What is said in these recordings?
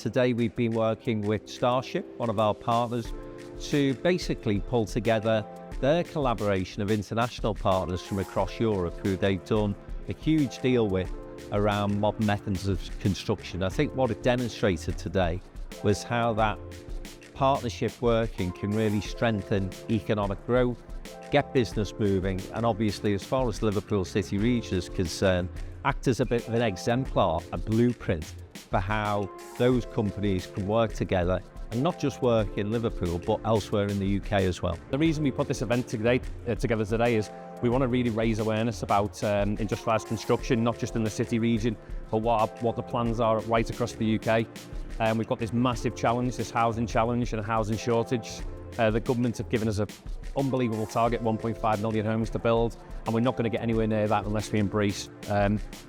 today we've been working with Starship, one of our partners, to basically pull together their collaboration of international partners from across Europe who they've done a huge deal with around modern methods of construction. I think what it demonstrated today was how that partnership working can really strengthen economic growth, get business moving, and obviously, as far as Liverpool City region is concerned, act as a bit of an exemplar, a blueprint for how those companies can work together, and not just work in Liverpool, but elsewhere in the UK as well. The reason we put this event together today is we want to really raise awareness about industrialised construction, not just in the city region, but what the plans are right across the UK. We've got this massive challenge, this housing challenge and a housing shortage. The government have given us an unbelievable target, 1.5 million homes to build, and we're not going to get anywhere near that unless we embrace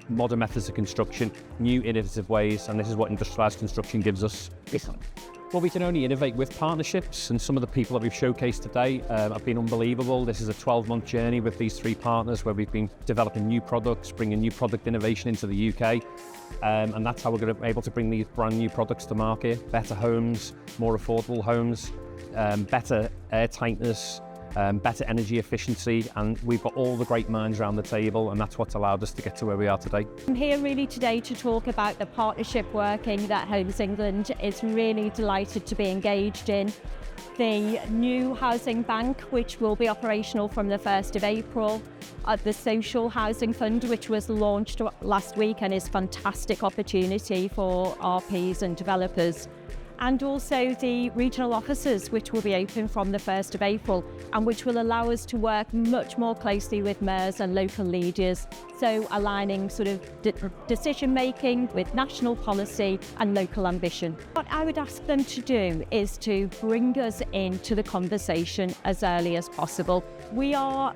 modern methods of construction, new innovative ways, and this is what industrialised construction gives us. Well, we can only innovate with partnerships, and some of the people that we've showcased today have been unbelievable. This is a 12-month journey with these three partners where we've been developing new products, bringing new product innovation into the UK, and that's how we're going to be able to bring these brand new products to market. Better homes, more affordable homes, better air tightness, better energy efficiency, and we've got all the great minds around the table, and that's what's allowed us to get to where we are today. I'm here really today to talk about the partnership working that Homes England is really delighted to be engaged in. The new housing bank, which will be operational from the 1st of April, the social housing fund, which was launched last week and is a fantastic opportunity for RPs and developers, and also the regional offices, which will be open from the 1st of April and which will allow us to work much more closely with mayors and local leaders, so aligning sort of decision making with national policy and local ambition. What I would ask them to do is to bring us into the conversation as early as possible. We are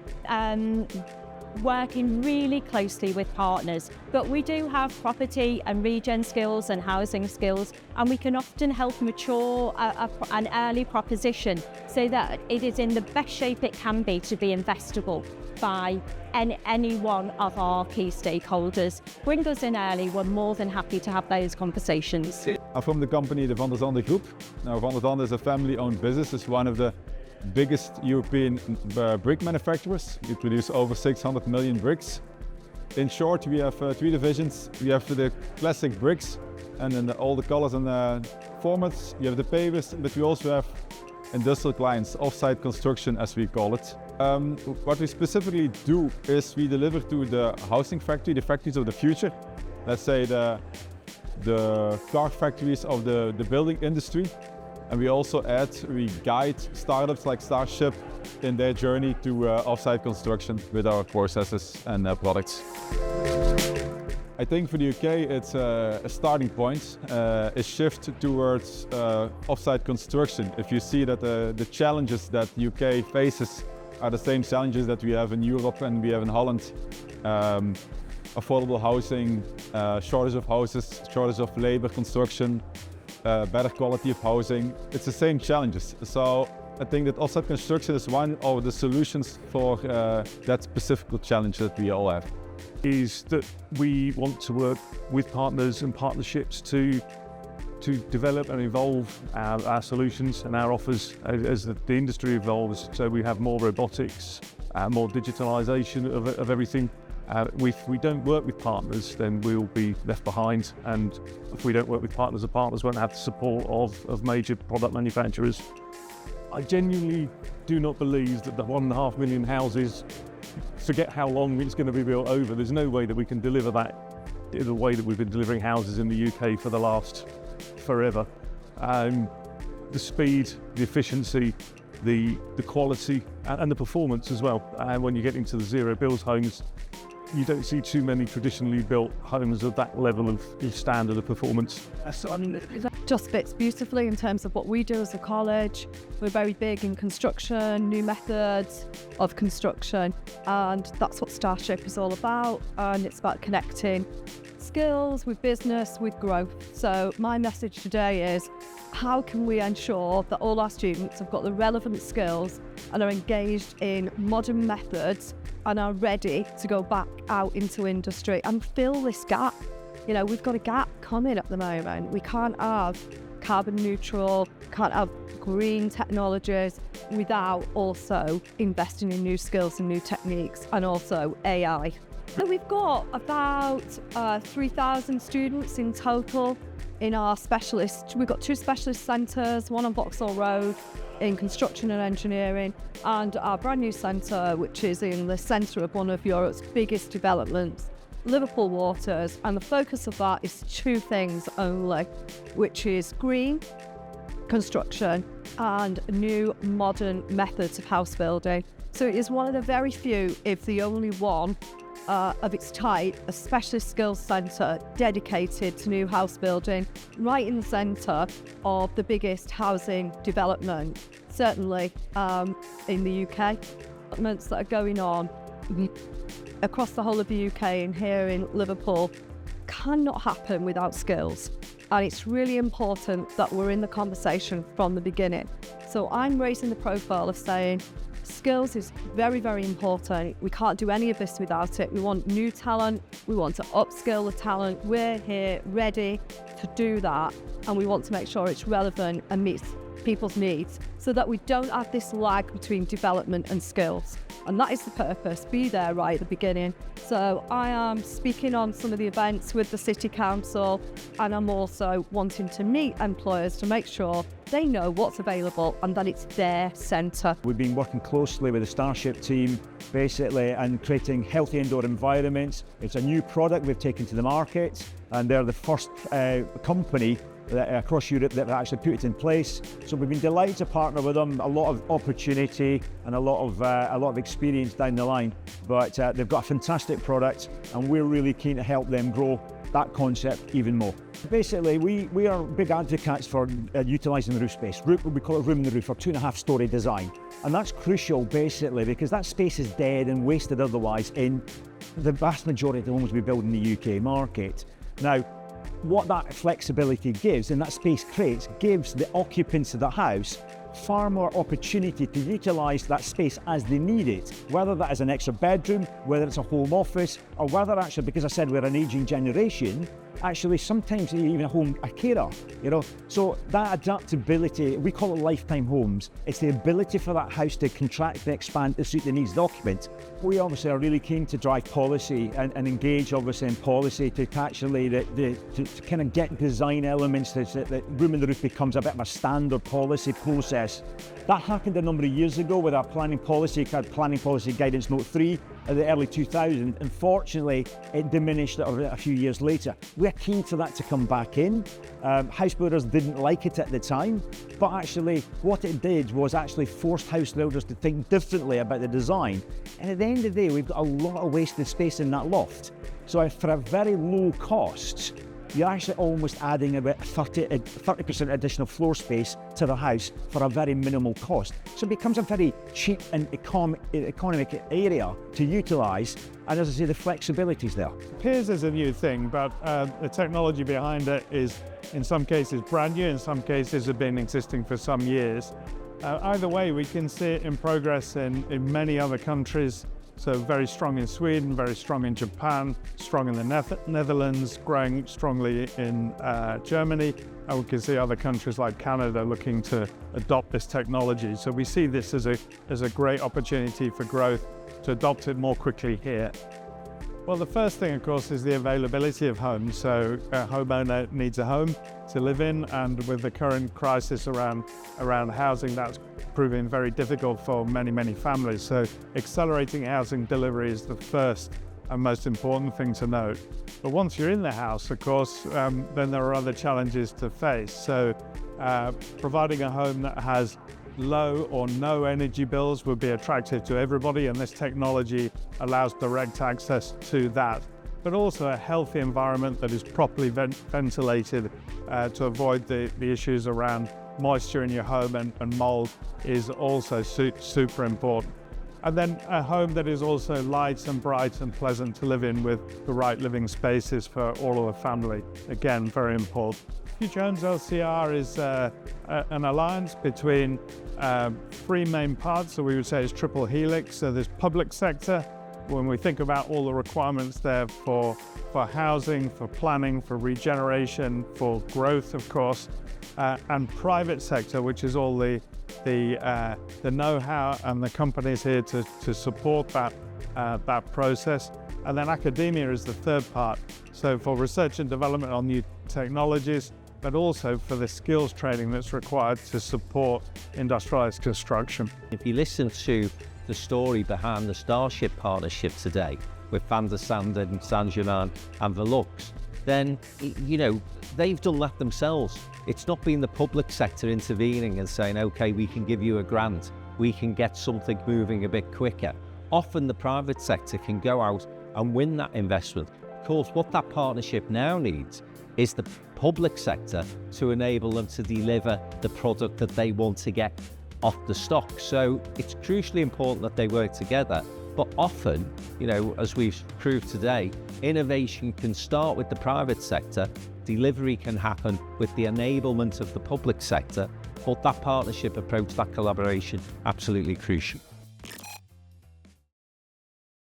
working really closely with partners, but we do have property and regen skills and housing skills, and we can often help mature an early proposition so that it is in the best shape it can be to be investable by any one of our key stakeholders. Bring us in early, we're more than happy to have those conversations. I'm from the company, the Vandersanden Group. Now, Vandersanden is a family-owned business. It's one of the biggest European brick manufacturers. We produce over 600 million bricks. In short, we have three divisions. We have the classic bricks, and then all the colors and formats. We have the pavers, but we also have industrial clients, off-site construction as we call it. What we specifically do is we deliver to the housing factory, the factories of the future. Let's say the car factories of the building industry. And we also we guide startups like Starship in their journey to off-site construction with our processes and products. I think for the UK it's a starting point, a shift towards off-site construction. If you see that the challenges that the UK faces are the same challenges that we have in Europe and we have in Holland. Affordable housing, shortage of houses, shortage of labor, construction, better quality of housing. It's the same challenges. So I think that off-site construction is one of the solutions for that specific challenge that we all have. Is that we want to work with partners and partnerships to develop and evolve our solutions and our offers as the industry evolves. So we have more robotics, more digitalisation of everything. If we don't work with partners, then we'll be left behind, and if we don't work with partners, the partners won't have the support of major product manufacturers. I genuinely do not believe that the 1.5 million houses, forget how long it's going to be built over, there's no way that we can deliver that in the way that we've been delivering houses in the UK for the last forever. The speed, the efficiency, the quality and the performance as well. And when you get into the zero build homes, you don't see too many traditionally built homes of that level of standard of performance. Just fits beautifully in terms of what we do as a college. We're very big in construction, new methods of construction, and that's what Starship is all about, and it's about connecting skills with business, with growth. So my message today is, how can we ensure that all our students have got the relevant skills and are engaged in modern methods and are ready to go back out into industry and fill this gap? You know, we've got a gap coming at the moment. We can't have carbon neutral, can't have green technologies without also investing in new skills and new techniques, and also AI. So we've got about 3,000 students in total in our specialist. We've got 2 specialist centres, one on Vauxhall Road in construction and engineering, and our brand new centre, which is in the centre of one of Europe's biggest developments, Wirral Waters, and the focus of that is 2 things only, which is green construction and new modern methods of house building. So it is one of the very few, if the only one, of its type, a specialist skills centre dedicated to new house building, right in the centre of the biggest housing development, certainly in the UK. Developments that are going on across the whole of the UK and here in Liverpool cannot happen without skills. And it's really important that we're in the conversation from the beginning. So I'm raising the profile of saying skills is very, very important. We can't do any of this without it. We want new talent. We want to upskill the talent. We're here ready to do that. And we want to make sure it's relevant and meets people's needs so that we don't have this lag between development and skills. And that is the purpose, be there right at the beginning. So I am speaking on some of the events with the City Council, and I'm also wanting to meet employers to make sure they know what's available and that it's their centre. We've been working closely with the Starship team basically and creating healthy indoor environments. It's a new product we've taken to the market, and they're the first company across Europe that have actually put it in place. So we've been delighted to partner with them. A lot of opportunity and a lot of experience down the line. But they've got a fantastic product, and we're really keen to help them grow that concept even more. Basically, we are big advocates for utilising the roof space. We call it room in the roof, or 2.5-storey design. And that's crucial basically because that space is dead and wasted otherwise in the vast majority of the homes we build in the UK market. Now, what that flexibility gives and that space creates gives the occupants of the house far more opportunity to utilise that space as they need it, whether that is an extra bedroom, whether it's a home office, or whether actually, because I said we're an ageing generation, actually sometimes even a carer, you know. So that adaptability, we call it lifetime homes. It's the ability for that house to contract and expand to suit the needs of the occupant. We obviously are really keen to drive policy and engage obviously in policy to actually to kind of get design elements that room in the roof becomes a bit of a standard policy process. That happened a number of years ago with our planning policy guidance note 3 in the early 2000s. Unfortunately, it diminished a few years later. We're keen for that to come back in. House builders didn't like it at the time, but actually what it did was actually forced house builders to think differently about the design. And at the end of the day, we've got a lot of wasted space in that loft. So for a very low cost, you're actually almost adding about 30% additional floor space to the house for a very minimal cost. So it becomes a very cheap and economic area to utilise, and as I say, the flexibility is there. Piers is a new thing, but the technology behind it is in some cases brand new, in some cases have been existing for some years. Either way, we can see it in progress in many other countries. So very strong in Sweden, very strong in Japan, strong in the Netherlands, growing strongly in Germany. And we can see other countries like Canada looking to adopt this technology. So we see this as a great opportunity for growth to adopt it more quickly here. Well, the first thing, of course, is the availability of homes. So a homeowner needs a home to live in, and with the current crisis around housing, that's proving very difficult for many families. So accelerating housing delivery is the first and most important thing to note. But once you're in the house, of course, then there are other challenges to face. So providing a home that has low or no energy bills would be attractive to everybody, and this technology allows direct access to that. But also a healthy environment that is properly ventilated to avoid the issues around moisture in your home and mold is also super important. And then a home that is also light and bright and pleasant to live in with the right living spaces for all of the family. Again, very important. Future Homes LCR is an alliance between three main parts, so we would say it's triple helix. So there's public sector, when we think about all the requirements there for housing, for planning, for regeneration, for growth, of course, and private sector, which is all the know-how and the companies here to support that process. And then academia is the third part. So for research and development on new technologies, but also for the skills training that's required to support industrialised construction. If you listen to the story behind the Starship partnership today with Vandersanden, Saint-Gobain and VELUX, then, you know, they've done that themselves. It's not been the public sector intervening and saying, okay, we can give you a grant, we can get something moving a bit quicker. Often the private sector can go out and win that investment. Of course, what that partnership now needs is the public sector to enable them to deliver the product that they want to get off the stock. So it's crucially important that they work together. But often, you know, as we've proved today, innovation can start with the private sector, delivery can happen with the enablement of the public sector, but that partnership approach, that collaboration, absolutely crucial.